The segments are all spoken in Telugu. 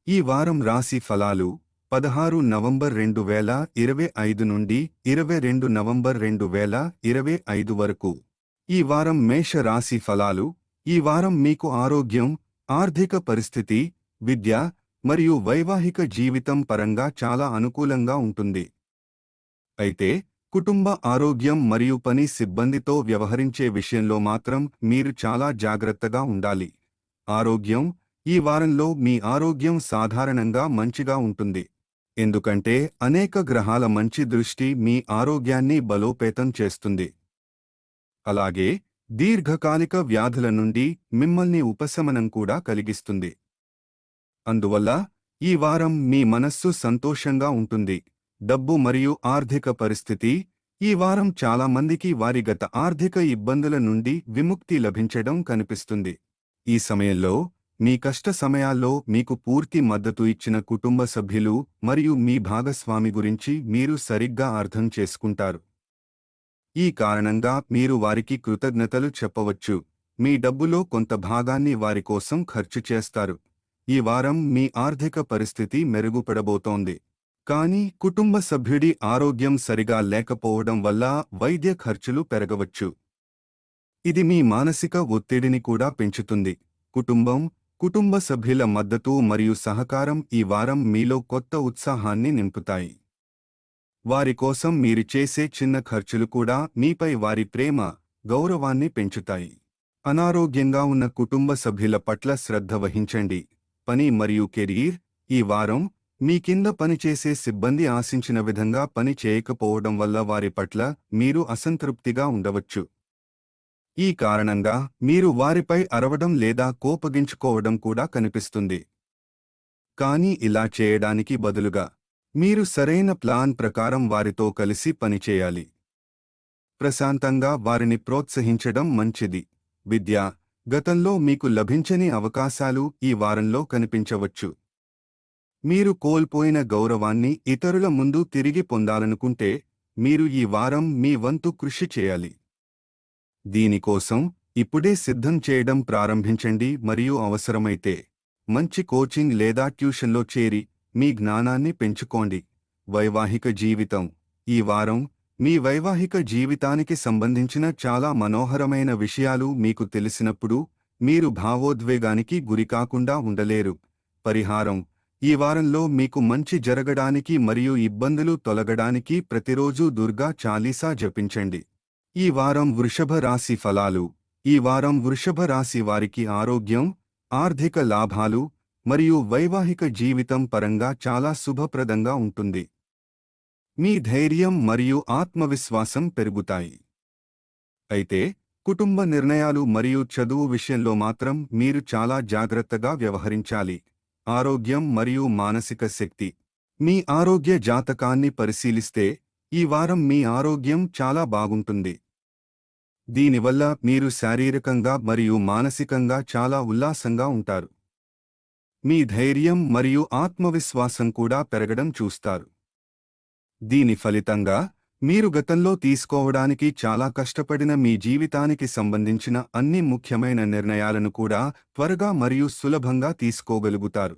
ఈ వారం రాశి ఫలాలు 16 నవంబర్ 2025 నుండి 22 నవంబర్ 2025 వరకు. ఈ వారం మేష రాశి ఫలాలు. ఈ వారం మీకు ఆరోగ్యం, ఆర్థిక పరిస్థితి, విద్య మరియు వైవాహిక జీవితం పరంగా చాలా అనుకూలంగా ఉంటుంది. అయితే కుటుంబ ఆరోగ్యం మరియు పని సిబ్బందితో వ్యవహరించే విషయంలో మాత్రం మీరు చాలా జాగ్రత్తగా ఉండాలి. ఆరోగ్యం. ఈ వారంలో మీ ఆరోగ్యం సాధారణంగా మంచిగా ఉంటుంది. ఎందుకంటే అనేక గ్రహాల మంచి దృష్టి మీ ఆరోగ్యాన్ని బలోపేతం చేస్తుంది. అలాగే దీర్ఘకాలిక వ్యాధుల నుండి మిమ్మల్ని ఉపశమనం కూడా కలిగిస్తుంది. అందువల్ల ఈ వారం మీ మనస్సు సంతోషంగా ఉంటుంది. డబ్బు మరియు ఆర్థిక పరిస్థితి. ఈ వారం చాలా మందికి వారి గత ఆర్థిక ఇబ్బందుల నుండి విముక్తి లభించడం కనిపిస్తుంది. ఈ సమయంలో మీ కష్ట సమయాల్లో మీకు పూర్తి మద్దతు ఇచ్చిన కుటుంబ సభ్యులు మరియు మీ భాగస్వామి గురించి మీరు సరిగ్గా అర్థం చేసుకుంటారు. ఈ కారణంగా మీరు వారికి కృతజ్ఞతలు చెప్పవచ్చు. మీ డబ్బులో కొంత భాగాన్ని వారి కోసం ఖర్చు చేస్తారు. ఈ వారం మీ ఆర్థిక పరిస్థితి మెరుగుపడబోతోంది. కానీ కుటుంబ సభ్యుడి ఆరోగ్యం సరిగా లేకపోవడం వల్ల వైద్య ఖర్చులు పెరగవచ్చు. ఇది మీ మానసిక ఒత్తిడిని కూడా పెంచుతుంది. కుటుంబ సభ్యుల మద్దతు మరియు సహకారం ఈ వారం మీలో కొత్త ఉత్సాహాన్ని నింపుతాయి. వారి కోసం మీరు చేసే చిన్న ఖర్చులు కూడా మీపై వారి ప్రేమ, గౌరవాన్ని పెంచుతాయి. అనారోగ్యంగా ఉన్న కుటుంబ సభ్యుల పట్ల శ్రద్ధ వహించండి. పని మరియు కెరీర్. ఈ వారం మీ కింద పనిచేసే సిబ్బంది ఆశించిన విధంగా పని చేయకపోవడం వల్ల వారి పట్ల మీరు అసంతృప్తిగా ఉండవచ్చు. ఈ కారణంగా మీరు వారిపై అరవడం లేదా కోపగించుకోవడం కూడా కనిపిస్తుంది. కానీ ఇలా చేయడానికి బదులుగా మీరు సరైన ప్లాన్ ప్రకారం వారితో కలిసి పనిచేయాలి. ప్రశాంతంగా వారిని ప్రోత్సహించడం మంచిది. విద్య. గతంలో మీకు లభించని అవకాశాలు ఈ వారంలో కనిపించవచ్చు. మీరు కోల్పోయిన గౌరవాన్ని ఇతరుల ముందు తిరిగి పొందాలనుకుంటే మీరు ఈ వారం మీ వంతు కృషి చేయాలి. దీనికోసం ఇప్పుడే సిద్ధం చేయడం ప్రారంభించండి మరియు అవసరమైతే మంచి కోచింగ్ లేదా ట్యూషన్లో చేరి మీ జ్ఞానాన్ని పెంచుకోండి. వైవాహిక జీవితం. ఈ వారం మీ వైవాహిక జీవితానికి సంబంధించిన చాలా మనోహరమైన విషయాలు మీకు తెలిసినప్పుడు మీరు భావోద్వేగానికి గురికాకుండా ఉండలేరు. పరిహారం. ఈ వారంలో మీకు మంచి జరగడానికి మరియు ఇబ్బందులు తొలగడానికి ప్రతిరోజూ దుర్గా చాలీసా జపించండి. ఈ వారం వృషభ రాశి ఫలాలు. ఈ వారం వృషభ రాశి వారికి ఆరోగ్యం, ఆర్థిక లాభాలు మరియు వైవాహిక జీవితం పరంగా చాలా శుభప్రదంగా ఉంటుంది. మీ ధైర్యం మరియు ఆత్మవిశ్వాసం పెరుగుతాయి. అయితే కుటుంబ నిర్ణయాలు మరియు చదువు విషయంలో మాత్రం మీరు చాలా జాగ్రత్తగా వ్యవహరించాలి. ఆరోగ్యం మరియు మానసిక శక్తి. మీ ఆరోగ్య జాతకాన్ని పరిశీలిస్తే ఈ వారం మీ ఆరోగ్యం చాలా బాగుంటుంది. దీనివల్ల మీరు శారీరకంగా మరియు మానసికంగా చాలా ఉల్లాసంగా ఉంటారు. మీ ధైర్యం మరియు ఆత్మవిశ్వాసం కూడా పెరగడం చూస్తారు. దీని ఫలితంగా మీరు గతంలో తీసుకోవడానికి చాలా కష్టపడిన మీ జీవితానికి సంబంధించిన అన్ని ముఖ్యమైన నిర్ణయాలను కూడా త్వరగా మరియు సులభంగా తీసుకోగలుగుతారు.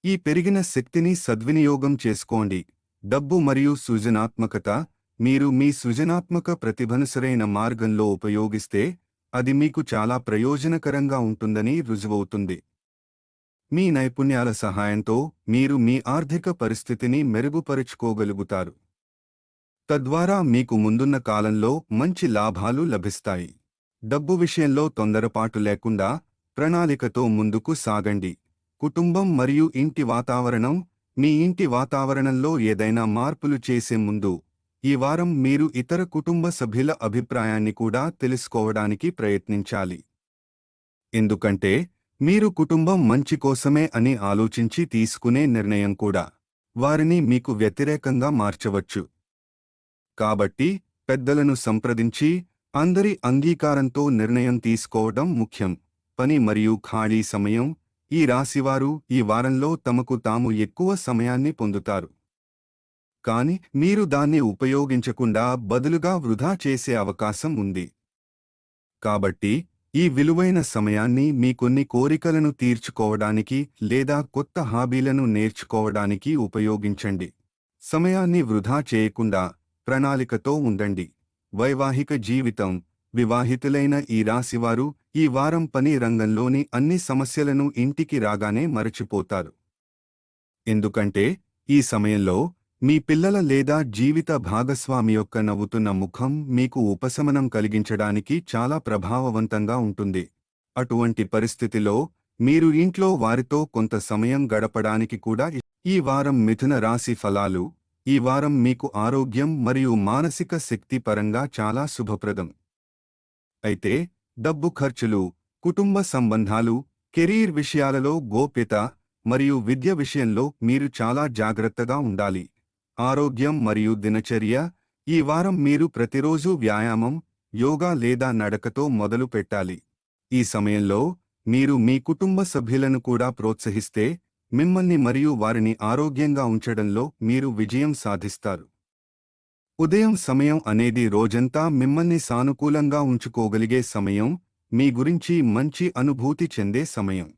ఈ పెరిగిన శక్తిని సద్వినియోగం చేసుకోండి. డబ్బు మరియు సృజనాత్మకత. మీరు మీ సృజనాత్మక ప్రతిభను సరైన మార్గంలో ఉపయోగిస్తే అది మీకు చాలా ప్రయోజనకరంగా ఉంటుందని రుజువవుతుంది. మీ నైపుణ్యాల సహాయంతో మీరు మీ ఆర్థిక పరిస్థితిని మెరుగుపరుచుకోగలుగుతారు. తద్వారా మీకు ముందున్న కాలంలో మంచి లాభాలు లభిస్తాయి. డబ్బు విషయంలో తొందరపాటు లేకుండా ప్రణాళికతో ముందుకు సాగండి. కుటుంబం మరియు ఇంటి వాతావరణం. మీ ఇంటి వాతావరణంలో ఏదైనా మార్పులు చేసే ముందు ఈ వారం మీరు ఇతర కుటుంబ సభ్యుల అభిప్రాయాన్ని కూడా తెలుసుకోవడానికి ప్రయత్నించాలి. ఎందుకంటే మీరు కుటుంబం మంచి కోసమే అని ఆలోచించి తీసుకునే నిర్ణయం కూడా వారిని మీకు వ్యతిరేకంగా మార్చవచ్చు. కాబట్టి పెద్దలను సంప్రదించి అందరి అంగీకారంతో నిర్ణయం తీసుకోవడం ముఖ్యం. పని మరియు ఖాళీ సమయం. ఈ రాశివారు ఈ వారంలో తమకు తాము ఎక్కువ సమయాన్ని పొందుతారు. కానీ మీరు దాన్ని ఉపయోగించకుండా బదులుగా వృధా చేసే అవకాశం ఉంది. కాబట్టి ఈ విలువైన సమయాన్ని మీ కొన్ని కోరికలను తీర్చుకోవడానికి లేదా కొత్త హాబీలను నేర్చుకోవడానికి ఉపయోగించండి. సమయాన్ని వృధా చేయకుండా ప్రణాళికతో ఉండండి. వైవాహిక జీవితం. వివాహితులైన ఈ రాశివారు ఈ వారం పని రంగంలోని అన్ని సమస్యలను ఇంటికి రాగానే మరచిపోతారు. ఎందుకంటే ఈ సమయంలో మీ పిల్లల లేదా జీవిత భాగస్వామి యొక్క నవ్వుతున్న ముఖం మీకు ఉపశమనం కలిగించడానికి చాలా ప్రభావవంతంగా ఉంటుంది. అటువంటి పరిస్థితిలో మీరు ఇంట్లో వారితో కొంత సమయం గడపడానికి కూడా ఈ వారం మిథున రాశి ఫలాలు. ఈ వారం మీకు ఆరోగ్యం మరియు మానసిక శక్తి పరంగా చాలా శుభప్రదం. అయితే డబ్బు ఖర్చులు, కుటుంబ సంబంధాలు, కెరీర్ విషయాలలో గోప్యత మరియు విద్య విషయంలో మీరు చాలా జాగ్రత్తగా ఉండాలి. ఆరోగ్యం మరియు దినచర్య. ఈ వారం మీరు ప్రతిరోజూ వ్యాయామం, యోగా లేదా నడకతో మొదలు పెట్టాలి. ఈ సమయంలో మీరు మీ కుటుంబ సభ్యులను కూడా ప్రోత్సహిస్తే మిమ్మల్ని మరియు వారిని ఆరోగ్యంగా ఉంచడంలో మీరు విజయం సాధిస్తారు. ఉదయం సమయం అనేది రోజంతా మిమ్మల్ని సానుకూలంగా ఉంచుకోగలిగే సమయం, మీ గురించి మంచి అనుభూతి చెందే సమయం.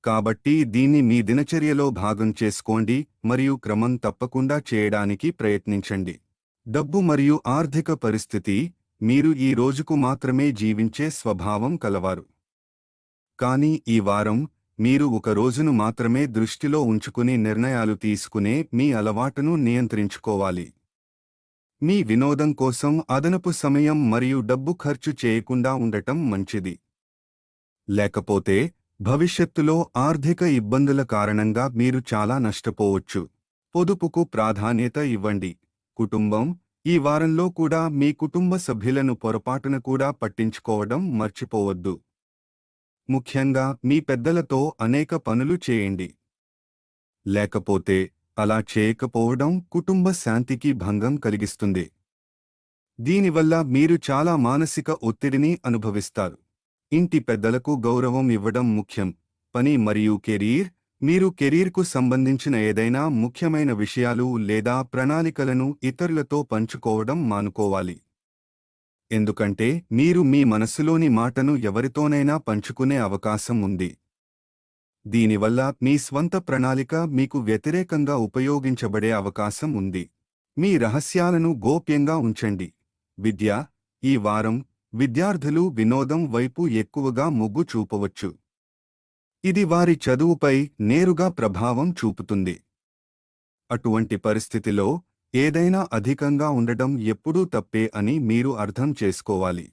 కాబట్టి దీన్ని మీ దినచర్యలో భాగం చేసుకోండి మరియు క్రమం తప్పకుండా చేయడానికి ప్రయత్నించండి. డబ్బు మరియు ఆర్థిక పరిస్థితి. మీరు ఈ రోజుకు మాత్రమే జీవించే స్వభావం కలవారు. కానీ ఈ వారం మీరు ఒక రోజును మాత్రమే దృష్టిలో ఉంచుకుని నిర్ణయాలు తీసుకునే మీ అలవాటును నియంత్రించుకోవాలి. మీ వినోదం కోసం అదనపు సమయం మరియు డబ్బు ఖర్చు చేయకుండా ఉండటం మంచిది. లేకపోతే భవిష్యత్తులో ఆర్థిక ఇబ్బందుల కారణంగా మీరు చాలా నష్టపోవచ్చు. పొదుపుకు ప్రాధాన్యత ఇవ్వండి. కుటుంబం. ఈ వారంలో కూడా మీ కుటుంబ సభ్యులను పొరపాటున కూడా పట్టించుకోవడం మర్చిపోవద్దు. ముఖ్యంగా మీ పెద్దలతో అనేక పనులు చేయండి. లేకపోతే అలా చేయకపోవడం కుటుంబ శాంతికి భంగం కలిగిస్తుంది. దీనివల్ల మీరు చాలా మానసిక ఒత్తిడిని అనుభవిస్తారు. ఇంటి పెద్దలకు గౌరవం ఇవ్వడం ముఖ్యం. పని మరియు కెరీర్. మీరు కెరీర్కు సంబంధించిన ఏదైనా ముఖ్యమైన విషయాలు లేదా ప్రణాళికలను ఇతరులతో పంచుకోవడం మానుకోవాలి. ఎందుకంటే మీరు మీ మనస్సులోని మాటను ఎవరితోనైనా పంచుకునే అవకాశం ఉంది. దీనివల్ల మీ స్వంత ప్రణాళిక మీకు వ్యతిరేకంగా ఉపయోగించబడే అవకాశం ఉంది. మీ రహస్యాలను గోప్యంగా ఉంచండి. విద్య. ఈ వారం విద్యార్థులు వినోదం వైపు ఎక్కువగా మొగ్గు చూపవచ్చు. ఇది వారి చదువుపై నేరుగా ప్రభావం చూపుతుంది. అటువంటి పరిస్థితిలో ఏదైనా అధికంగా ఉండడం ఎప్పుడూ తప్పే అని మీరు అర్థం చేసుకోవాలి.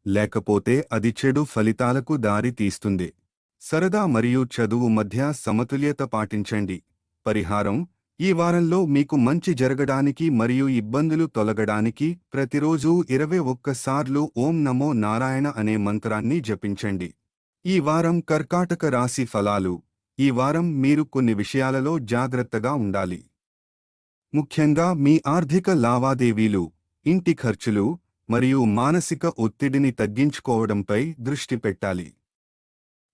లేకపోతే అది చెడు ఫలితాలకు దారి తీస్తుంది. సరదా మరియు చదువు మధ్య సమతుల్యత పాటించండి. పరిహారం. ఈ వారంలో మీకు మంచి జరగడానికి మరియు ఇబ్బందులు తొలగడానికి ప్రతిరోజూ 21 సార్లు ఓం నమో నారాయణ అనే మంత్రాన్ని జపించండి. ఈ వారం కర్కాటక రాశి ఫలాలు. ఈ వారం మీరు కొన్ని విషయాలలో జాగ్రత్తగా ఉండాలి. ముఖ్యంగా మీ ఆర్థిక లావాదేవీలు, ఇంటి ఖర్చులు మరియు మానసిక ఒత్తిడిని తగ్గించుకోవడంపై దృష్టి పెట్టాలి.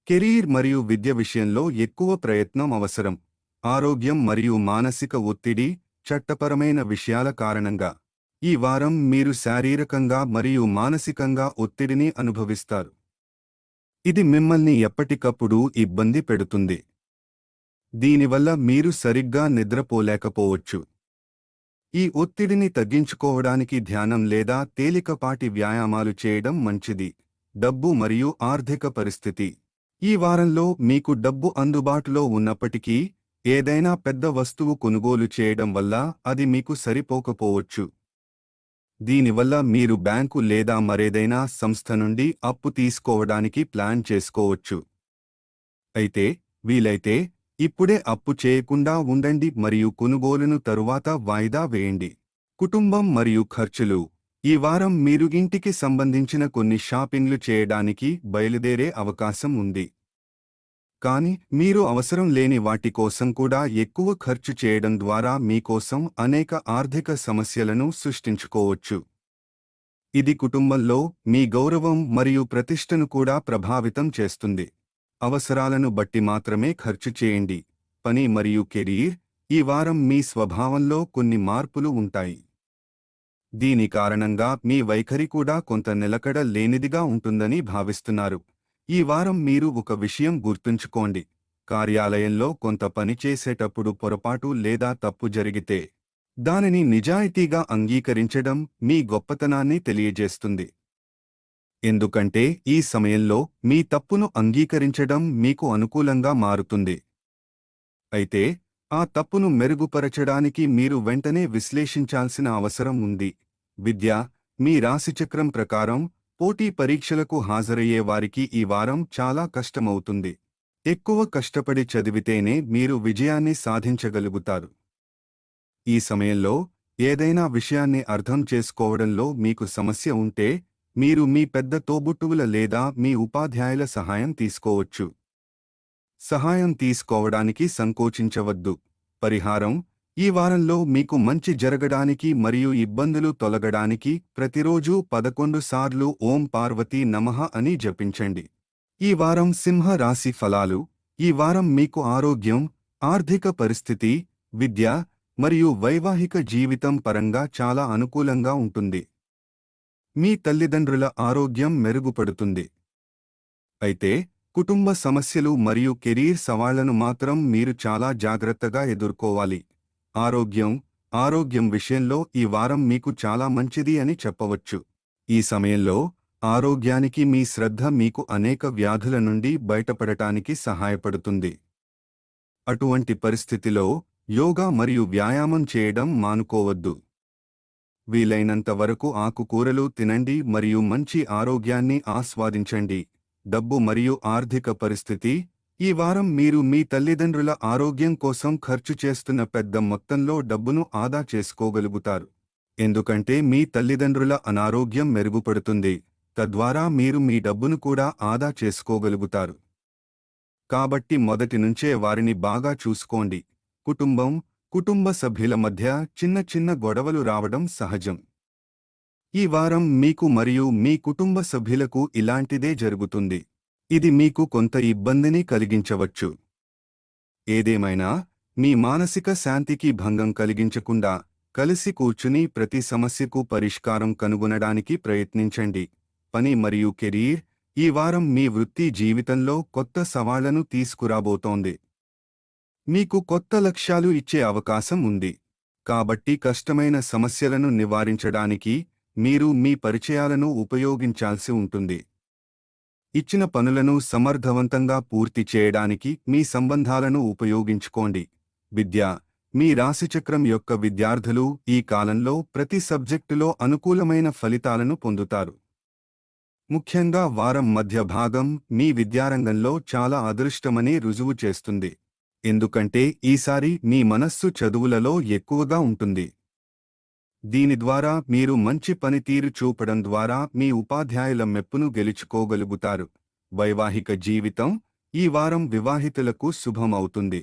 కెరీర్ మరియు విద్య విషయంలో ఎక్కువ ప్రయత్నం అవసరం. ఆరోగ్యం మరియు మానసిక ఒత్తిడి. చట్టపరమైన విషయాల కారణంగా ఈ వారం మీరు శారీరకంగా మరియు మానసికంగా ఒత్తిడిని అనుభవిస్తారు. ఇది మిమ్మల్ని ఎప్పటికప్పుడు ఇబ్బంది పెడుతుంది. దీనివల్ల మీరు సరిగ్గా నిద్రపోలేకపోవచ్చు. ఈ ఒత్తిడిని తగ్గించుకోవడానికి ధ్యానం లేదా తేలికపాటి వ్యాయామాలు చేయడం మంచిది. డబ్బు మరియు ఆర్థిక పరిస్థితి. ఈ వారంలో మీకు డబ్బు అందుబాటులో ఉన్నప్పటికీ ఏదైనా పెద్ద వస్తువు కొనుగోలు చేయడం వల్ల అది మీకు సరిపోకపోవచ్చు. దీనివల్ల మీరు బ్యాంకు లేదా మరేదైనా సంస్థ నుండి అప్పు తీసుకోవడానికి ప్లాన్ చేసుకోవచ్చు. అయితే వీలైతే ఇప్పుడే అప్పు చేయకుండా ఉండండి మరియు కొనుగోలును తరువాత వాయిదా వేయండి. కుటుంబం మరియు ఖర్చులు. ఈ వారం మీరు ఇంటికి సంబంధించిన కొన్ని షాపింగ్లు చేయడానికి బయలుదేరే అవకాశం ఉంది. కానీ మీరు అవసరం లేని వాటి కోసం కూడా ఎక్కువ ఖర్చు చేయడం ద్వారా మీకోసం అనేక ఆర్థిక సమస్యలను సృష్టించుకోవచ్చు. ఇది కుటుంబంలో మీ గౌరవం మరియు ప్రతిష్టను కూడా ప్రభావితం చేస్తుంది. అవసరాలను బట్టి మాత్రమే ఖర్చు చేయండి. పని మరియు కెరీర్. ఈ వారం మీ స్వభావంలో కొన్ని మార్పులు ఉంటాయి. దీని కారణంగా మీ వైఖరి కూడా కొంత నిలకడ లేనిదిగా ఉంటుందని భావిస్తున్నారు. ఈ వారం మీరు ఒక విషయం గుర్తుంచుకోండి. కార్యాలయంలో కొంత పని చేసేటప్పుడు పొరపాటు లేదా తప్పు జరిగితే దానిని నిజాయితీగా అంగీకరించడం మీ గొప్పతనాన్ని తెలియజేస్తుంది. ఎందుకంటే ఈ సమయంలో మీ తప్పును అంగీకరించడం మీకు అనుకూలంగా మారుతుంది. అయితే ఆ తప్పును మెరుగుపరచడానికి మీరు వెంటనే విశ్లేషించాల్సిన అవసరం ఉంది. విద్య, మీ రాశిచక్రం ప్రకారం పోటీ పరీక్షలకు హాజరయ్యే వారికి ఈ వారం చాలా కష్టమవుతుంది. ఎక్కువ కష్టపడి చదివితేనే మీరు విజయాన్ని సాధించగలుగుతారు. ఈ సమయంలో ఏదైనా విషయాన్ని అర్థం చేసుకోవడంలో మీకు సమస్య ఉంటే మీరు మీ పెద్ద తోబుట్టువుల లేదా మీ ఉపాధ్యాయుల సహాయం తీసుకోవచ్చు. సహాయం తీసుకోవడానికి సంకోచించవద్దు. పరిహారం: ఈ వారంలో మీకు మంచి జరగడానికి మరియు ఇబ్బందులు తొలగడానికి ప్రతిరోజూ 11 సార్లు ఓం పార్వతీ నమః అని జపించండి. ఈ వారం సింహ రాశి ఫలాలు. ఈ వారం మీకు ఆరోగ్యం, ఆర్థిక పరిస్థితి, విద్య మరియు వైవాహిక జీవితం పరంగా చాలా అనుకూలంగా ఉంటుంది. మీ తల్లిదండ్రుల ఆరోగ్యం మెరుగుపడుతుంది. అయితే కుటుంబ సమస్యలు మరియు కెరీర్ సవాళ్లను మాత్రం మీరు చాలా జాగ్రత్తగా ఎదుర్కోవాలి. ఆరోగ్యం విషయంలో ఈ వారం మీకు చాలా మంచిది అని చెప్పవచ్చు. ఈ సమయంలో ఆరోగ్యానికి మీ శ్రద్ధ మీకు అనేక వ్యాధుల నుండి బయటపడటానికి సహాయపడుతుంది. అటువంటి పరిస్థితిలో యోగా మరియు వ్యాయామం చేయడం మానుకోవద్దు. వీలైనంత వరకు ఆకుకూరలు తినండి మరియు మంచి ఆరోగ్యాన్ని ఆస్వాదించండి. డబ్బు మరియు ఆర్థిక పరిస్థితి. ఈ వారం మీరు మీ తల్లిదండ్రుల ఆరోగ్యం కోసం ఖర్చు చేస్తున్న పెద్ద మొత్తంలో డబ్బును ఆదా చేసుకోగలుగుతారు. ఎందుకంటే మీ తల్లిదండ్రుల అనారోగ్యం మెరుగుపడుతుంది, తద్వారా మీరు మీ డబ్బును కూడా ఆదా చేసుకోగలుగుతారు. కాబట్టి మొదటి నుంచే వారిని బాగా చూసుకోండి. కుటుంబ సభ్యుల మధ్య చిన్న చిన్న గొడవలు రావడం సహజం. ఈ వారం మీకు మరియు మీ కుటుంబ సభ్యులకు ఇలాంటిదే జరుగుతుంది. ఇది మీకు కొంత ఇబ్బందిని కలిగించవచ్చు. ఏదేమైనా మీ మానసిక శాంతికి భంగం కలిగించకుండా కలిసి కూర్చుని ప్రతి సమస్యకు పరిష్కారం కనుగొనడానికి ప్రయత్నించండి. పని మరియు కెరీర్. ఈ వారం మీ వృత్తి జీవితంలో కొత్త సవాళ్లను తీసుకురాబోతోంది. మీకు కొత్త లక్ష్యాలు ఇచ్చే అవకాశం ఉంది. కాబట్టి కష్టమైన సమస్యలను నివారించడానికి మీరు మీ పరిచయాలను ఉపయోగించాల్సి ఉంటుంది. ఇచ్చిన పనులను సమర్థవంతంగా పూర్తి చేయడానికి మీ సంబంధాలను ఉపయోగించుకోండి. విద్య. మీ రాశిచక్రం యొక్క విద్యార్థులు ఈ కాలంలో ప్రతి సబ్జెక్టులో అనుకూలమైన ఫలితాలను పొందుతారు. ముఖ్యంగా వారం మధ్య భాగం మీ విద్యారంగంలో చాలా అదృష్టమని రుజువు చేస్తుంది. ఎందుకంటే ఈసారి మీ మనస్సు చదువులలో ఎక్కువగా ఉంటుంది. దీని ద్వారా మీరు మంచి పనితీరు చూపడం ద్వారా మీ ఉపాధ్యాయుల మెప్పును గెలుచుకోగలుగుతారు. వైవాహిక జీవితం. ఈ వారం వివాహితులకు శుభమవుతుంది.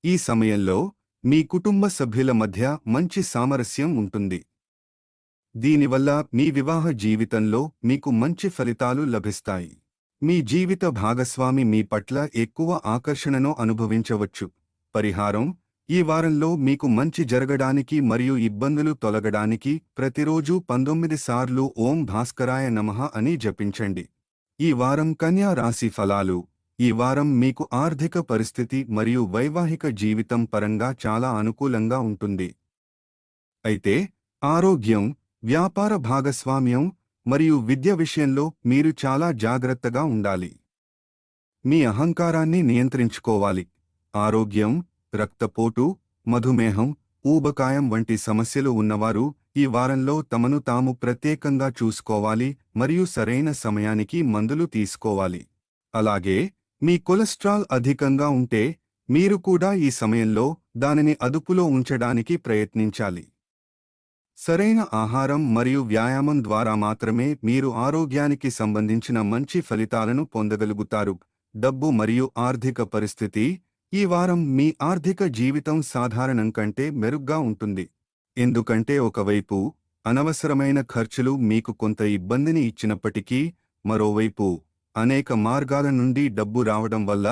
ఈ సమయంలో మీ కుటుంబ సభ్యుల మధ్య మంచి సామరస్యం ఉంటుంది. దీనివల్ల మీ వివాహ జీవితంలో మీకు మంచి ఫలితాలు లభిస్తాయి. మీ జీవిత భాగస్వామి మీ పట్ల ఎక్కువ ఆకర్షణను అనుభవించవచ్చు. పరిహారం: ఈ వారంలో మీకు మంచి జరగడానికి మరియు ఇబ్బందులు తొలగడానికి ప్రతిరోజూ 19 సార్లు ఓం భాస్కరాయ నమః అని జపించండి. ఈ వారం కన్యా రాశి ఫలాలు. ఈ వారం మీకు ఆర్థిక పరిస్థితి మరియు వైవాహిక జీవితం పరంగా చాలా అనుకూలంగా ఉంటుంది. అయితే ఆరోగ్యం, వ్యాపార భాగస్వామ్యం మరియు విద్య విషయంలో మీరు చాలా జాగ్రత్తగా ఉండాలి. మీ అహంకారాన్ని నియంత్రించుకోవాలి. ఆరోగ్యం. రక్తపోటు, మధుమేహం, ఊబకాయం వంటి సమస్యలు ఉన్నవారు ఈ వారంలో తమను తాము ప్రత్యేకంగా చూసుకోవాలి మరియు సరైన సమయానికి మందులు తీసుకోవాలి. అలాగే మీ కొలెస్ట్రాల్ అధికంగా ఉంటే మీరు కూడా ఈ సమయంలో దానిని అదుపులో ఉంచడానికి ప్రయత్నించాలి. సరైన ఆహారం మరియు వ్యాయామం ద్వారా మాత్రమే మీరు ఆరోగ్యానికి సంబంధించిన మంచి ఫలితాలను పొందగలుగుతారు. డబ్బు మరియు ఆర్థిక పరిస్థితి. ఈ వారం మీ ఆర్థిక జీవితం సాధారణం కంటే మెరుగ్గా ఉంటుంది. ఎందుకంటే ఒకవైపు అనవసరమైన ఖర్చులు మీకు కొంత ఇబ్బందిని ఇచ్చినప్పటికీ, మరోవైపు అనేక మార్గాల నుండి డబ్బు రావడం వల్ల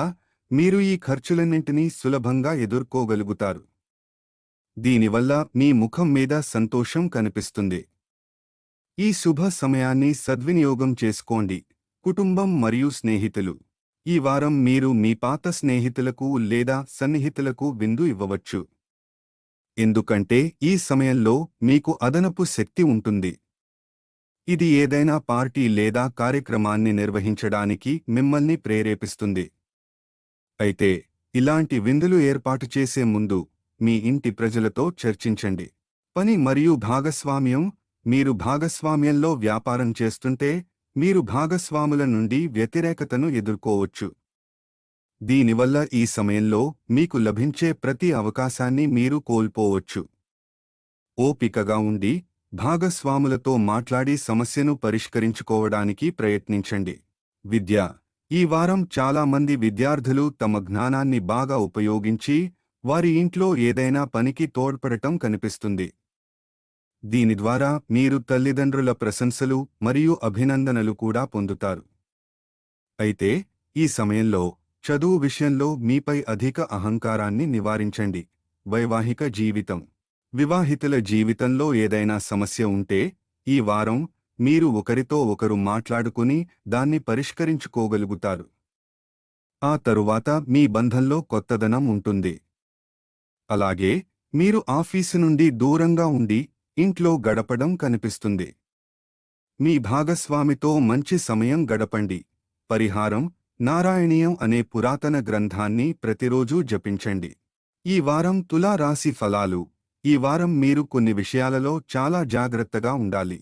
మీరు ఈ ఖర్చులన్నింటినీ సులభంగా ఎదుర్కోగలుగుతారు. దీనివల్ల మీ ముఖం మీద సంతోషం కనిపిస్తుంది. ఈ శుభ సమయాన్ని సద్వినియోగం చేసుకోండి. కుటుంబం మరియు స్నేహితులు. ఈ వారం మీరు మీ పాత స్నేహితులకు లేదా సన్నిహితులకు విందు ఇవ్వవచ్చు. ఎందుకంటే ఈ సమయంలో మీకు అదనపు శక్తి ఉంటుంది. ఇది ఏదైనా పార్టీ లేదా కార్యక్రమాన్ని నిర్వహించడానికి మిమ్మల్ని ప్రేరేపిస్తుంది. అయితే ఇలాంటి విందులు ఏర్పాటు చేసే ముందు మీ ఇంటి ప్రజలతో చర్చించండి. పని మరియు భాగస్వామ్యం. మీరు భాగస్వామ్యంలో వ్యాపారం చేస్తుంటే మీరు భాగస్వాముల నుండి వ్యతిరేకతను ఎదుర్కోవచ్చు. దీనివల్ల ఈ సమయంలో మీకు లభించే ప్రతి అవకాశాన్ని మీరు కోల్పోవచ్చు. ఓపికగా ఉండి భాగస్వాములతో మాట్లాడి సమస్యను పరిష్కరించుకోవడానికి ప్రయత్నించండి. విద్య. ఈ వారం చాలా మంది విద్యార్థులు తమ జ్ఞానాన్ని బాగా ఉపయోగించి వారి ఇంట్లో ఏదైనా పనికి తోడ్పడటం కనిపిస్తుంది. దీని ద్వారా మీరు తల్లిదండ్రుల ప్రశంసలు మరియు అభినందనలు కూడా పొందుతారు. అయితే ఈ సమయంలో చదువు విషయంలో మీపై అధిక అహంకారాన్ని నివారించండి. వైవాహిక జీవితం. వివాహితుల జీవితంలో ఏదైనా సమస్య ఉంటే ఈ వారం మీరు ఒకరితో ఒకరు మాట్లాడుకుని దాన్ని పరిష్కరించుకోగలుగుతారు. ఆ తరువాత మీ బంధంలో కొత్తదనం ఉంటుంది. అలాగే మీరు ఆఫీసు నుండి దూరంగా ఉండి ఇంట్లో గడపడం కనిపిస్తుంది. మీ భాగస్వామితో మంచి సమయం గడపండి. పరిహారం. నారాయణీయం అనే పురాతన గ్రంథాన్ని ప్రతిరోజూ జపించండి. ఈ వారం తులా రాశి ఫలాలు. ఈ వారం మీరు కొన్ని విషయాలలో చాలా జాగ్రత్తగా ఉండాలి.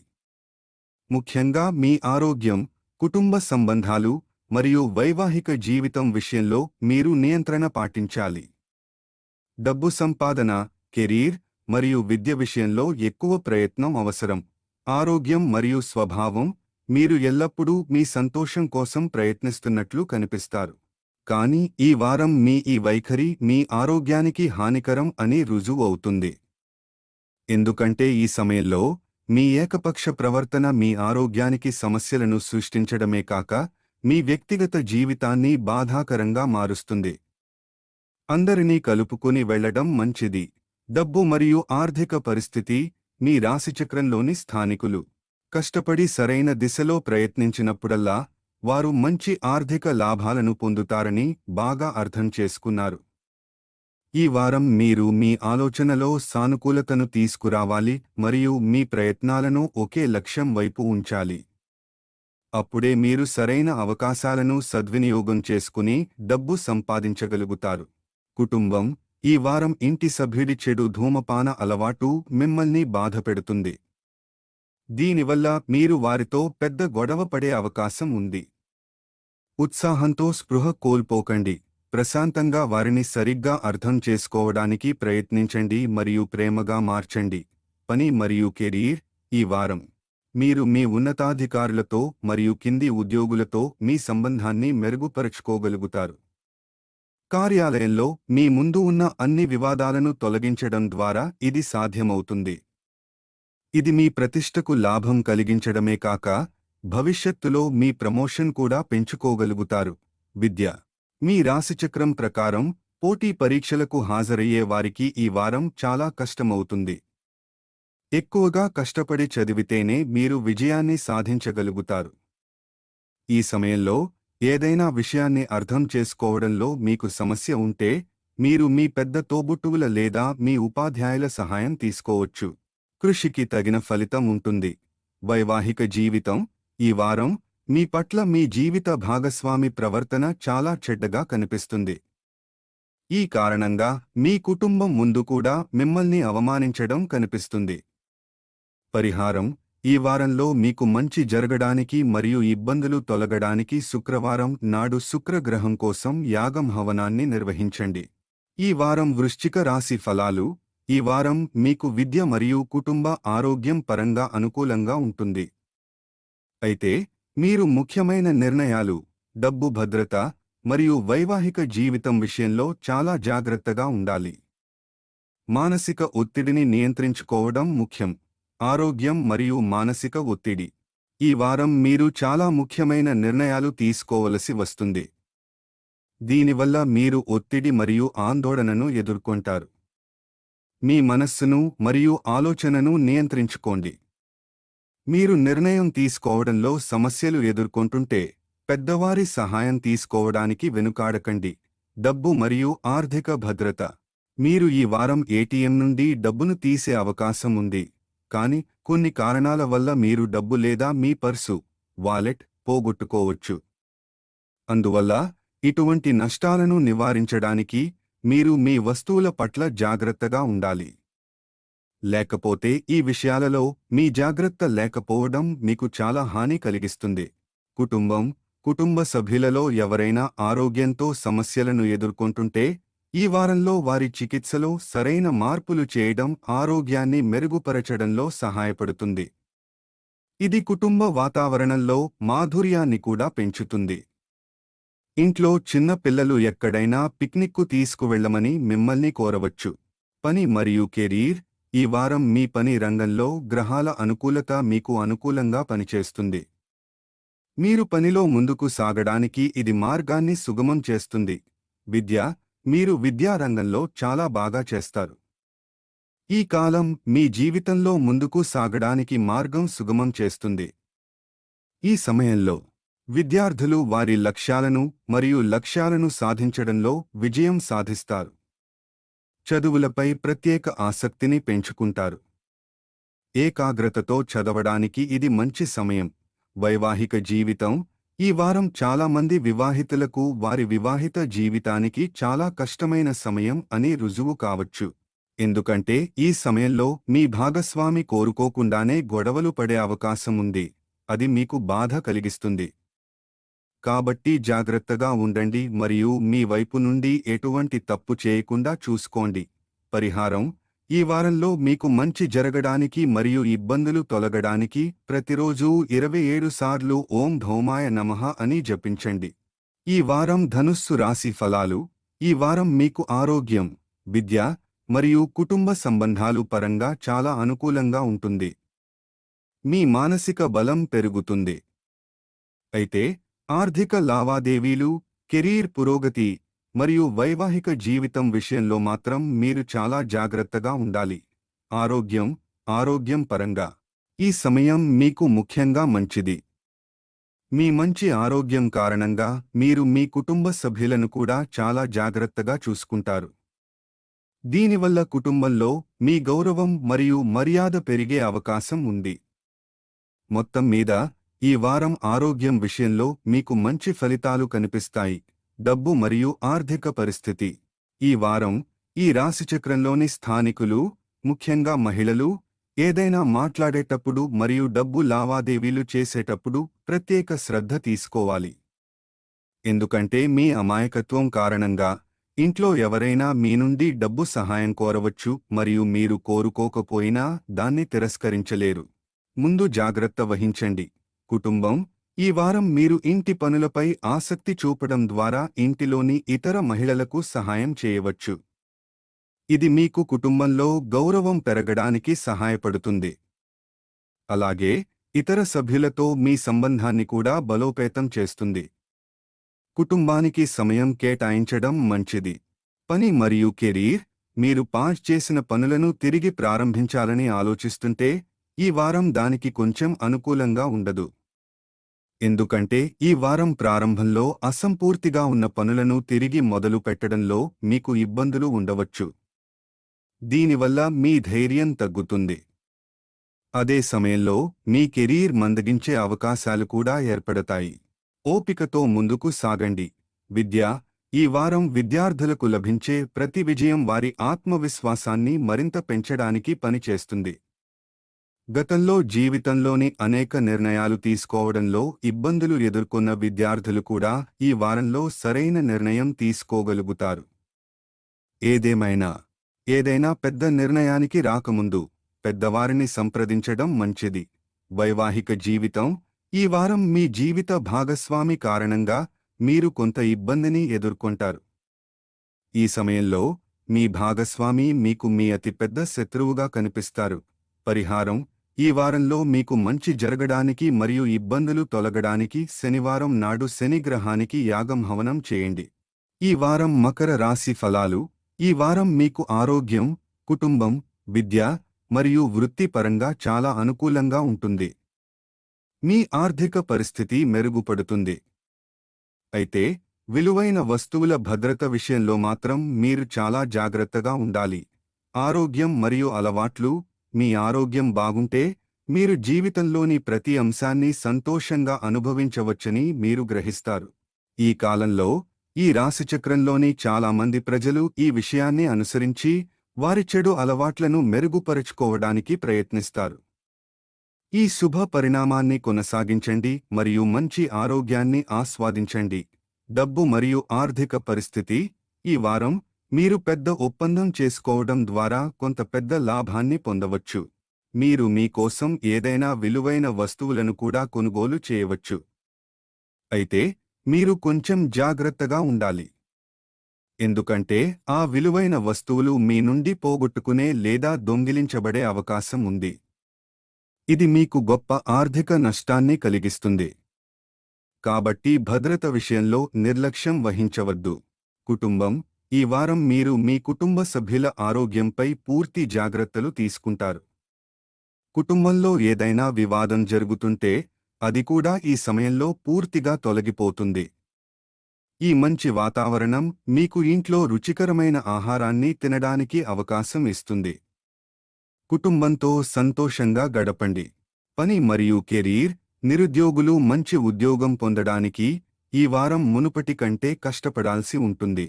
ముఖ్యంగా మీ ఆరోగ్యం, కుటుంబ సంబంధాలు మరియు వైవాహిక జీవితం విషయంలో మీరు నియంత్రణ పాటించాలి. డబ్బు సంపాదన, కెరీర్ మరియు విద్య విషయంలో ఎక్కువ ప్రయత్నం అవసరం. ఆరోగ్యం మరియు స్వభావం. మీరు ఎల్లప్పుడూ మీ సంతోషం కోసం ప్రయత్నిస్తున్నట్లు కనిపిస్తారు. కానీ ఈ వారం ఈ వైఖరి మీ ఆరోగ్యానికి హానికరం అని రుజువు అవుతుంది. ఎందుకంటే ఈ సమయంలో మీ ఏకపక్ష ప్రవర్తన మీ ఆరోగ్యానికి సమస్యలను సృష్టించడమే కాక మీ వ్యక్తిగత జీవితాన్ని బాధాకరంగా మారుస్తుంది. అందరినీ కలుపుకుని వెళ్లడం మంచిది. డబ్బు మరియు ఆర్థిక పరిస్థితి. మీ రాశిచక్రంలోని స్థానికులు కష్టపడి సరైన దిశలో ప్రయత్నించినప్పుడల్లా వారు మంచి ఆర్థిక లాభాలను పొందుతారని బాగా అర్థం చేసుకున్నారు. ఈ వారం మీరు మీ ఆలోచనలో సానుకూలతను తీసుకురావాలి మరియు మీ ప్రయత్నాలను ఒకే లక్ష్యం వైపు ఉంచాలి. అప్పుడే మీరు సరైన అవకాశాలను సద్వినియోగం చేసుకుని డబ్బు సంపాదించగలుగుతారు. కుటుంబం. ఈ వారం ఇంటి సభ్యుడి చెడు ధూమపాన అలవాటు మిమ్మల్ని బాధపెడుతుంది. దీనివల్ల మీరు వారితో పెద్ద గొడవ పడే అవకాశం ఉంది. ఉత్సాహంతో స్పృహ కోల్పోకండి. ప్రశాంతంగా వారిని సరిగ్గా అర్థం చేసుకోవడానికి ప్రయత్నించండి మరియు ప్రేమగా మార్చండి. పని మరియు కెరీర్. ఈ వారం మీరు మీ ఉన్నతాధికారులతో మరియు కింది ఉద్యోగులతో మీ సంబంధాన్ని మెరుగుపరుచుకోగలుగుతారు. కార్యాలయంలో మీ ముందు ఉన్న అన్ని వివాదాలను తొలగించడం ద్వారా ఇది సాధ్యమవుతుంది. ఇది మీ ప్రతిష్టకు లాభం కలిగించడమే కాక భవిష్యత్తులో మీ ప్రమోషన్ కూడా పెంచుకోగలుగుతారు. విద్య. మీ రాశిచక్రం ప్రకారం పోటీ పరీక్షలకు హాజరయ్యే వారికి ఈ వారం చాలా కష్టమవుతుంది. ఎక్కువగా కష్టపడి చదివితేనే మీరు విజయాన్ని సాధించగలుగుతారు. ఈ సమయంలో ఏదైనా విషయాన్ని అర్థం చేసుకోవడంలో మీకు సమస్య ఉంటే మీరు మీ పెద్ద తోబుట్టువుల లేదా మీ ఉపాధ్యాయుల సహాయం తీసుకోవచ్చు. కృషికి తగిన ఫలితం ఉంటుంది. వైవాహిక జీవితం. ఈ వారం మీ పట్ల మీ జీవిత భాగస్వామి ప్రవర్తన చాలా చెడ్డగా కనిపిస్తుంది. ఈ కారణంగా మీ కుటుంబం ముందు కూడా మిమ్మల్ని అవమానించడం కనిపిస్తుంది. పరిహారం. ఈ వారంలో మీకు మంచి జరగడానికి మరియు ఇబ్బందులు తొలగడానికి శుక్రవారం నాడు శుక్రగ్రహం కోసం యాగం హవనాన్ని నిర్వహించండి. ఈ వారం వృశ్చిక రాశి ఫలాలు. ఈ వారం మీకు విద్య మరియు కుటుంబ ఆరోగ్యం పరంగా అనుకూలంగా ఉంటుంది. అయితే మీరు ముఖ్యమైన నిర్ణయాలు, డబ్బు భద్రత మరియు వైవాహిక జీవితం విషయంలో చాలా జాగ్రత్తగా ఉండాలి. మానసిక ఒత్తిడిని నియంత్రించుకోవడం ముఖ్యం. ఆరోగ్యం మరియు మానసిక ఒత్తిడి. ఈ వారం మీరు చాలా ముఖ్యమైన నిర్ణయాలు తీసుకోవలసి వస్తుంది. దీనివల్ల మీరు ఒత్తిడి మరియు ఆందోళనను ఎదుర్కొంటారు. మీ మనస్సును మరియు ఆలోచనను నియంత్రించుకోండి. మీరు నిర్ణయం తీసుకోవడంలో సమస్యలు ఎదుర్కొంటుంటే పెద్దవారి సహాయం తీసుకోవడానికి వెనుకాడకండి. డబ్బు మరియు ఆర్థిక భద్రత. మీరు ఈ వారం ఏటీఎం నుండి డబ్బును తీసే అవకాశం ఉంది, కానీ కొన్ని కారణాల వల్ల మీరు డబ్బు లేదా మీ పర్సు, వాలెట్ పోగొట్టుకోవచ్చు. అందువల్ల ఇటువంటి నష్టాలను నివారించడానికి మీరు మీ వస్తువుల పట్ల జాగ్రత్తగా ఉండాలి. లేకపోతే ఈ విషయాలలో మీ జాగ్రత్త లేకపోవడం మీకు చాలా హాని కలిగిస్తుంది. కుటుంబ సభ్యులలో ఎవరైనా ఆరోగ్యంతో సమస్యలను ఎదుర్కొంటుంటే ఈ వారంలో వారి చికిత్సలో సరైన మార్పులు చేయడం ఆరోగ్యాన్ని మెరుగుపరచడంలో సహాయపడుతుంది. ఇది కుటుంబ వాతావరణంలో మాధుర్యాన్ని కూడా పెంచుతుంది. ఇంట్లో చిన్న పిల్లలు ఎక్కడైనా పిక్నిక్కు తీసుకువెళ్లమని మిమ్మల్ని కోరవచ్చు. పని మరియు కెరీర్. ఈ వారం మీ పని రంగంలో గ్రహాల అనుకూలత మీకు అనుకూలంగా పనిచేస్తుంది. మీరు పనిలో ముందుకు సాగడానికి ఇది మార్గాన్ని సుగమం చేస్తుంది. విద్య. మీరు విద్యా రంగంలో చాలా బాగా చేస్తారు. ఈ కాలం మీ జీవితంలో ముందుకు సాగడానికి మార్గం సుగమం చేస్తుంది. ఈ సమయంలో విద్యార్థులు వారి లక్ష్యాలను సాధించడంలో విజయం సాధిస్తారు. చదువులపై ప్రత్యేక ఆసక్తిని పెంచుకుంటారు. ఏకాగ్రతతో చదవడానికి ఇది మంచి సమయం. వైవాహిక జీవితం. ఈ వారం చాలా మంది వివాహితులకు వారి వివాహిత జీవితానికి చాలా కష్టమైన సమయం అని రుజువు కావచ్చు. ఎందుకంటే ఈ సమయంలో మీ భాగస్వామి కోరుకోకుండానే గొడవలు పడే అవకాశం ఉంది. అది మీకు బాధ కలిగిస్తుంది. కాబట్టి జాగ్రత్తగా ఉండండి మరియు మీ వైపు నుండి ఎటువంటి తప్పు చేయకుండా చూసుకోండి. పరిహారం. ఈ వారంలో మీకు మంచి జరగడానికి మరియు ఇబ్బందులు తొలగడానికి ప్రతిరోజూ 27 సార్లు ఓం ధౌమాయ నమః అని జపించండి. ఈ వారం ధనుస్సు రాశి ఫలాలు. ఈ వారం మీకు ఆరోగ్యం, విద్య మరియు కుటుంబ సంబంధాలు పరంగా చాలా అనుకూలంగా ఉంటుంది. మీ మానసిక బలం పెరుగుతుంది. అయితే ఆర్థిక లావాదేవీలు, కెరీర్ పురోగతి మరియు వైవాహిక జీవితం విషయంలో మాత్రం మీరు చాలా జాగ్రత్తగా ఉండాలి. ఆరోగ్యం పరంగా ఈ సమయం మీకు ముఖ్యంగా మంచిది. మీ మంచి ఆరోగ్యం కారణంగా మీరు మీ కుటుంబ సభ్యులను కూడా చాలా జాగ్రత్తగా చూసుకుంటారు. దీనివల్ల కుటుంబంలో మీ గౌరవం మరియు మర్యాద పెరిగే అవకాశం ఉంది. మొత్తం మీద ఈ వారం ఆరోగ్యం విషయంలో మీకు మంచి ఫలితాలు కనిపిస్తాయి. డబ్బు మరియు ఆర్థిక పరిస్థితి. ఈ వారం ఈ రాశిచక్రంలోని స్థానికులు, ముఖ్యంగా మహిళలు, ఏదైనా మాట్లాడేటప్పుడు మరియు డబ్బు లావాదేవీలు చేసేటప్పుడు ప్రత్యేక శ్రద్ధ తీసుకోవాలి. ఎందుకంటే మీ అమాయకత్వం కారణంగా ఇంట్లో ఎవరైనా మీ నుండి డబ్బు సహాయం కోరవచ్చు మరియు మీరు కోరుకోకపోయినా దాన్ని తిరస్కరించలేరు. ముందు జాగ్రత్త వహించండి. కుటుంబం. ఈ వారం మీరు ఇంటి పనులపై ఆసక్తి చూపడం ద్వారా ఇంటిలోని ఇతర మహిళలకు సహాయం చేయవచ్చు. ఇది మీకు కుటుంబంలో గౌరవం పెరగడానికి సహాయపడుతుంది. అలాగే ఇతర సభ్యులతో మీ సంబంధాన్ని కూడా బలోపేతం చేస్తుంది. కుటుంబానికి సమయం కేటాయించడం మంచిది. పని మరియు కెరీర్. మీరు పాజ్ చేసిన పనులను తిరిగి ప్రారంభించాలని ఆలోచిస్తుంటే ఈ వారం దానికి కొంచెం అనుకూలంగా ఉండదు. ఎందుకంటే ఈ వారం ప్రారంభంలో అసంపూర్తిగా ఉన్న పనులను తిరిగి మొదలు పెట్టడంలో మీకు ఇబ్బందులు ఉండవచ్చు. దీనివల్ల మీ ధైర్యం తగ్గుతుంది. అదే సమయంలో మీ కెరీర్ మందగించే అవకాశాలు కూడా ఏర్పడతాయి. ఓపికతో ముందుకు సాగండి. విద్య. ఈ వారం విద్యార్థులకు లభించే ప్రతి విజయం వారి ఆత్మవిశ్వాసాన్ని మరింత పెంచడానికి పనిచేస్తుంది. గతంలో జీవితంలోని అనేక నిర్ణయాలు తీసుకోవడంలో ఇబ్బందులు ఎదుర్కొన్న విద్యార్థులు కూడా ఈ వారంలో సరైన నిర్ణయం తీసుకోగలుగుతారు. ఏదైనా పెద్ద నిర్ణయానికి రాకముందు పెద్దవారిని సంప్రదించడం మంచిది. వైవాహిక జీవితం. ఈ వారం మీ జీవిత భాగస్వామి కారణంగా మీరు కొంత ఇబ్బందిని ఎదుర్కొంటారు. ఈ సమయంలో మీ భాగస్వామి మీకు మీ అతిపెద్ద శత్రువుగా కనిపిస్తారు. పరిహారం. ఈ వారంలో మీకు మంచి జరగడానికి మరియు ఇబ్బందులు తొలగడానికి శనివారం నాడు శని గ్రహానికి యాగం హవనం చేయండి. ఈ వారం మకర రాశి ఫలాలు. ఈ వారం మీకు ఆరోగ్యం, కుటుంబం, విద్య మరియు వృత్తిపరంగా చాలా అనుకూలంగా ఉంటుంది. మీ ఆర్థిక పరిస్థితి మెరుగుపడుతుంది. అయితే విలువైన వస్తువుల భద్రత విషయంలో మాత్రం మీరు చాలా జాగ్రత్తగా ఉండాలి. ఆరోగ్యం మరియు అలవాట్లు. మీ ఆరోగ్యం బాగుంటే మీరు జీవితంలోని ప్రతి అంశాన్ని సంతోషంగా అనుభవించవచ్చని మీరు గ్రహిస్తారు. ఈ కాలంలో ఈ రాశిచక్రంలోని చాలా మంది ప్రజలు ఈ విషయాన్ని అనుసరించి వారి చెడు అలవాట్లను మెరుగుపరుచుకోవడానికి ప్రయత్నిస్తారు. ఈ శుభ పరిణామాన్ని కొనసాగించండి మరియు మంచి ఆరోగ్యాన్ని ఆస్వాదించండి. డబ్బు మరియు ఆర్థిక పరిస్థితి. ఈ వారం మీరు పెద్ద ఒప్పందం చేసుకోవడం ద్వారా కొంత పెద్ద లాభాన్ని పొందవచ్చు. మీరు మీ కోసం ఏదైనా విలువైన వస్తువులను కూడా కొనుగోలు చేయవచ్చు. అయితే మీరు కొంచెం జాగ్రత్తగా ఉండాలి. ఎందుకంటే ఆ విలువైన వస్తువులు మీ నుండి పోగొట్టుకునే లేదా దొంగిలించబడే అవకాశం ఉంది. ఇది మీకు గొప్ప ఆర్థిక నష్టాన్ని కలిగిస్తుంది. కాబట్టి భద్రత విషయంలో నిర్లక్ష్యం వహించవద్దు. కుటుంబం. ఈ వారం మీరు మీ కుటుంబ సభ్యుల ఆరోగ్యంపై పూర్తి జాగ్రత్తలు తీసుకుంటారు. కుటుంబంలో ఏదైనా వివాదం జరుగుతుంటే అది కూడా ఈ సమయంలో పూర్తిగా తొలగిపోతుంది. ఈ మంచి వాతావరణం మీకు ఇంట్లో రుచికరమైన ఆహారాన్ని తినడానికి అవకాశం ఇస్తుంది. కుటుంబంతో సంతోషంగా గడపండి. పని మరియు కెరీర్. నిరుద్యోగులు మంచి ఉద్యోగం పొందడానికి ఈ వారం మునుపటి కంటే కష్టపడాల్సి ఉంటుంది.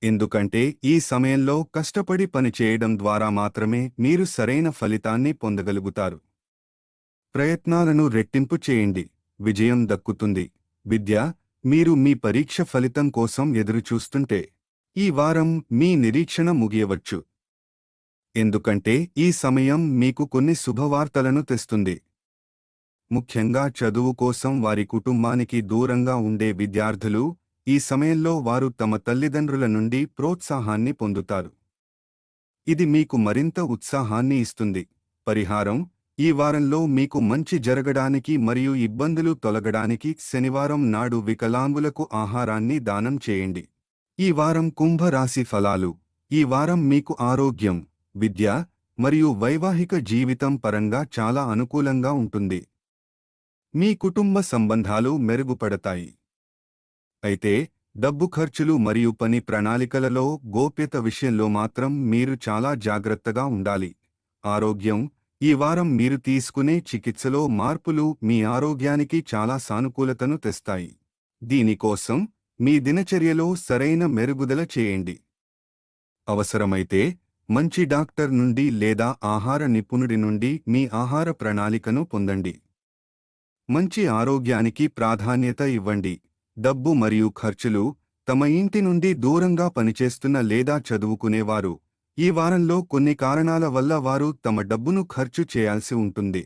ఎందుకంటే ఈ సమయంలో కష్టపడి పనిచేయడం ద్వారా మాత్రమే మీరు సరైన ఫలితాన్ని పొందగలుగుతారు. ప్రయత్నాలను రెట్టింపు చేయండి. విజయం దక్కుతుంది. విద్య. మీరు మీ పరీక్ష ఫలితం కోసం ఎదురుచూస్తుంటే ఈ వారం మీ నిరీక్షణ ముగియవచ్చు. ఎందుకంటే ఈ సమయం మీకు కొన్ని శుభవార్తలను తెస్తుంది. ముఖ్యంగా చదువు కోసం వారి కుటుంబానికి దూరంగా ఉండే విద్యార్థులు ఈ సమయంలో వారు తమ తల్లిదండ్రుల నుండి ప్రోత్సాహాన్ని పొందుతారు. ఇది మీకు మరింత ఉత్సాహాన్ని ఇస్తుంది. పరిహారం. ఈ వారంలో మీకు మంచి జరగడానికి మరియు ఇబ్బందులు తొలగడానికి శనివారం నాడు వికలాంగులకు ఆహారాన్ని దానం చేయండి. ఈ వారం కుంభ రాశి ఫలాలు. ఈ వారం మీకు ఆరోగ్యం, విద్య మరియు వైవాహిక జీవితం పరంగా చాలా అనుకూలంగా ఉంటుంది. మీ కుటుంబ సంబంధాలు మెరుగుపడతాయి. అయితే డబ్బు ఖర్చులు మరియు పని ప్రణాళికలలో గోప్యత విషయంలో మాత్రం మీరు చాలా జాగ్రత్తగా ఉండాలి. ఆరోగ్యం. ఈ వారం మీరు తీసుకునే చికిత్సలో మార్పులు మీ ఆరోగ్యానికి చాలా సానుకూలతను తెస్తాయి. దీనికోసం మీ దినచర్యలో సరైన మెరుగుదల చేయండి. అవసరమైతే మంచి డాక్టర్ నుండి లేదా ఆహార నిపుణుడి నుండి మీ ఆహార ప్రణాళికను పొందండి. మంచి ఆరోగ్యానికి ప్రాధాన్యత ఇవ్వండి. డబ్బు మరియు ఖర్చులు. తమ ఇంటి నుండి దూరంగా పనిచేస్తున్న లేదా చదువుకునేవారు ఈ వారంలో కొన్ని కారణాల వల్ల వారు తమ డబ్బును ఖర్చు చేయాల్సి ఉంటుంది.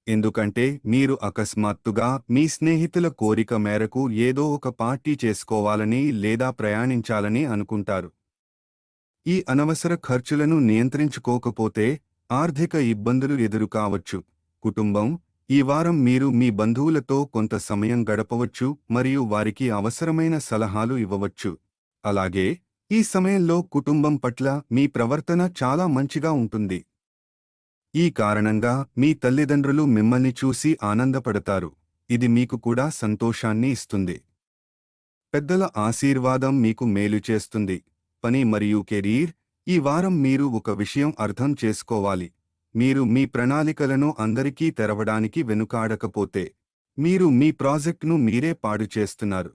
ఎందుకంటే మీరు అకస్మాత్తుగా మీ స్నేహితుల కోరిక మేరకు ఏదో ఒక పార్టీ చేసుకోవాలని లేదా ప్రయాణించాలని అనుకుంటారు. ఈ అనవసర ఖర్చులను నియంత్రించుకోకపోతే ఆర్థిక ఇబ్బందులు ఎదురుకావచ్చు. కుటుంబం. ఈ వారం మీరు మీ బంధువులతో కొంత సమయం గడపవచ్చు మరియు వారికి అవసరమైన సలహాలు ఇవ్వవచ్చు. అలాగే ఈ సమయంలో కుటుంబం పట్ల మీ ప్రవర్తన చాలా మంచిగా ఉంటుంది. ఈ కారణంగా మీ తల్లిదండ్రులు మిమ్మల్ని చూసి ఆనందపడతారు. ఇది మీకు కూడా సంతోషాన్ని ఇస్తుంది. పెద్దల ఆశీర్వాదం మీకు మేలు చేస్తుంది. పని మరియు కెరీర్. ఈ వారం మీరు ఒక విషయం అర్థం చేసుకోవాలి. మీరు మీ ప్రణాళికలను అందరికీ తెరవడానికి వెనుకాడకపోతే మీరు మీ ప్రాజెక్టును మీరే పాడు చేస్తున్నారు.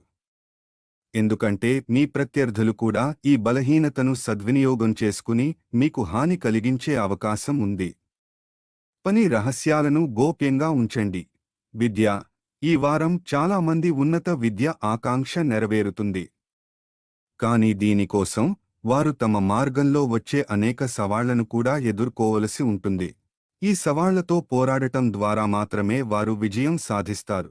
ఎందుకంటే మీ ప్రత్యర్థులు కూడా ఈ బలహీనతను సద్వినియోగం చేసుకుని మీకు హాని కలిగించే అవకాశం ఉంది. పని రహస్యాలను గోప్యంగా ఉంచండి. విద్య. ఈ వారం చాలా మంది ఉన్నత విద్య ఆకాంక్ష నెరవేరుతుంది. కానీ దీనికోసం వారు తమ మార్గంలో వచ్చే అనేక సవాళ్లను కూడా ఎదుర్కోవలసి ఉంటుంది. ఈ సవాళ్లతో పోరాడటం ద్వారా మాత్రమే వారు విజయం సాధిస్తారు.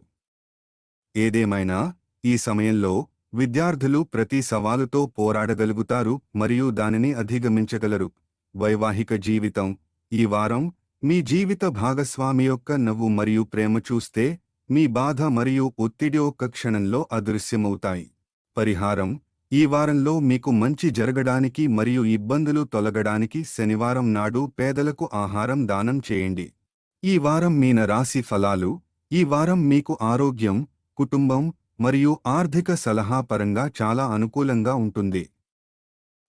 ఏదేమైనా ఈ సమయంలో విద్యార్థులు ప్రతి సవాలుతో పోరాడగలుగుతారు మరియు దానిని అధిగమించగలరు. వైవాహిక జీవితం. ఈ వారం మీ జీవిత భాగస్వామి యొక్క నవ్వు మరియు ప్రేమ చూస్తే మీ బాధ మరియు ఒత్తిడి ఒక్క క్షణంలో అదృశ్యమవుతాయి. పరిహారం. ఈ వారంలో మీకు మంచి జరగడానికి మరియు ఇబ్బందులు తొలగడానికి శనివారం నాడు పేదలకు ఆహారం దానం చేయండి. ఈ వారం మీన రాశి ఫలాలు. ఈ వారం మీకు ఆరోగ్యం, కుటుంబం మరియు ఆర్థిక సలహా పరంగా చాలా అనుకూలంగా ఉంటుంది.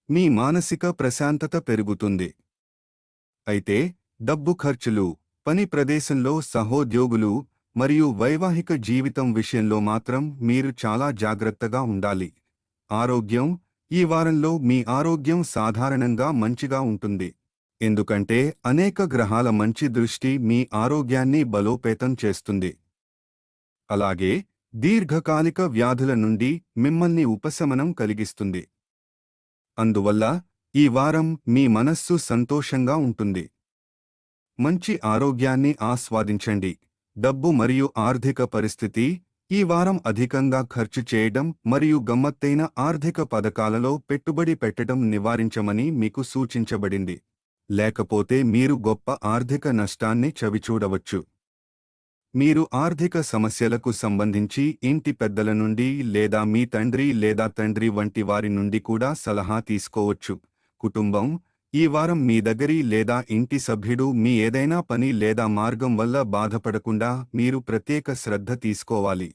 మీ మానసిక ప్రశాంతత పెరుగుతుంది. అయితే డబ్బు ఖర్చులు, పని ప్రదేశంలో సహోద్యోగులు మరియు వైవాహిక జీవితం విషయంలో మాత్రం మీరు చాలా జాగ్రత్తగా ఉండాలి. ఆరోగ్యం. ఈ వారంలో మీ ఆరోగ్యం సాధారణంగా మంచిగా ఉంటుంది. ఎందుకంటే అనేక గ్రహాల మంచి దృష్టి మీ ఆరోగ్యాన్ని బలోపేతం చేస్తుంది. అలాగే దీర్ఘకాలిక వ్యాధుల నుండి మిమ్మల్ని ఉపశమనం కలిగిస్తుంది. అందువల్ల ఈ వారం మీ మనస్సు సంతోషంగా ఉంటుంది. మంచి ఆరోగ్యాన్ని ఆస్వాదించండి. డబ్బు మరియు ఆర్థిక పరిస్థితి. ఈ వారం అధికంగా ఖర్చు చేయడం మరియు గమ్మత్తైన ఆర్థిక పథకాలలో పెట్టుబడి పెట్టడం నివారించమని మీకు సూచించబడింది. లేకపోతే మీరు గొప్ప ఆర్థిక నష్టాన్ని చవిచూడవచ్చు. మీరు ఆర్థిక సమస్యలకు సంబంధించి ఇంటి పెద్దల నుండి లేదా మీ తండ్రి లేదా తండ్రి వంటి వారి నుండి కూడా సలహా తీసుకోవచ్చు. కుటుంబం. ఈ వారం మీ దగ్గరి లేదా ఇంటి సభ్యుడు మీ ఏదైనా పని లేదా మార్గం వల్ల బాధపడకుండా మీరు ప్రత్యేక శ్రద్ధ తీసుకోవాలి.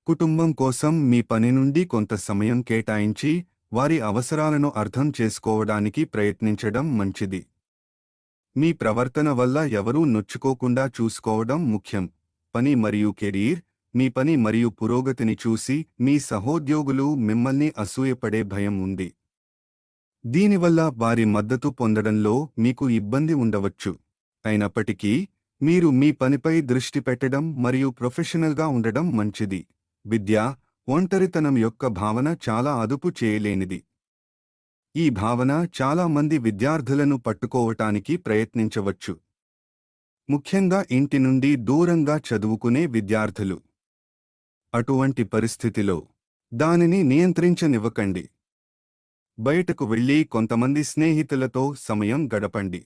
కుటుంబం కోసం మీ పని నుండి కొంత సమయం కేటాయించి వారి అవసరాలను అర్థం చేసుకోవడానికి ప్రయత్నించడం మంచిది. మీ ప్రవర్తన వల్ల ఎవరూ నొచ్చుకోకుండా చూసుకోవడం ముఖ్యం. పని మరియు కెరీర్. మీ పని మరియు పురోగతిని చూసి మీ సహోద్యోగులు మిమ్మల్ని అసూయపడే భయం ఉంది. దీనివల్ల వారి మద్దతు పొందడంలో మీకు ఇబ్బంది ఉండవచ్చు. అయినప్పటికీ మీరు మీ పనిపై దృష్టి పెట్టడం మరియు ప్రొఫెషనల్గా ఉండడం మంచిది. విద్య. ఒంటరితనం యొక్క భావన చాలా అదుపు చేయలేనిది. ఈ భావన చాలా మంది విద్యార్థులను పట్టుకోవటానికి ప్రయత్నించవచ్చు. ముఖ్యంగా ఇంటి నుండి దూరంగా చదువుకునే విద్యార్థులు. అటువంటి పరిస్థితిలో దానిని నియంత్రించనివ్వకండి. బయటకు వెళ్ళి కొంతమంది స్నేహితులతో సమయం గడపండి.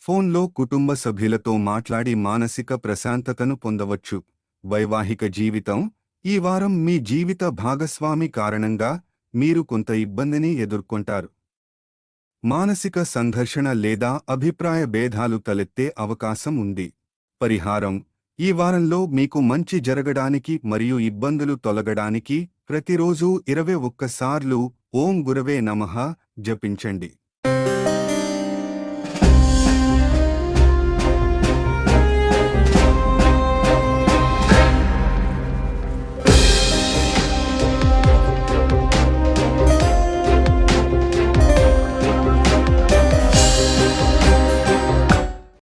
ఫోన్లో కుటుంబ సభ్యులతో మాట్లాడి మానసిక ప్రశాంతతను పొందవచ్చు. వైవాహిక జీవితం. ఈ వారం మీ జీవిత భాగస్వామి కారణంగా మీరు కొంత ఇబ్బందిని ఎదుర్కొంటారు. మానసిక సంఘర్షణ లేదా అభిప్రాయ భేదాలు తలెత్తే అవకాశం ఉంది. పరిహారం. ఈ వారంలో మీకు మంచి జరగడానికి మరియు ఇబ్బందులు తొలగడానికి ప్రతిరోజూ 21 సార్లు ఓం గురవే నమః జపించండి.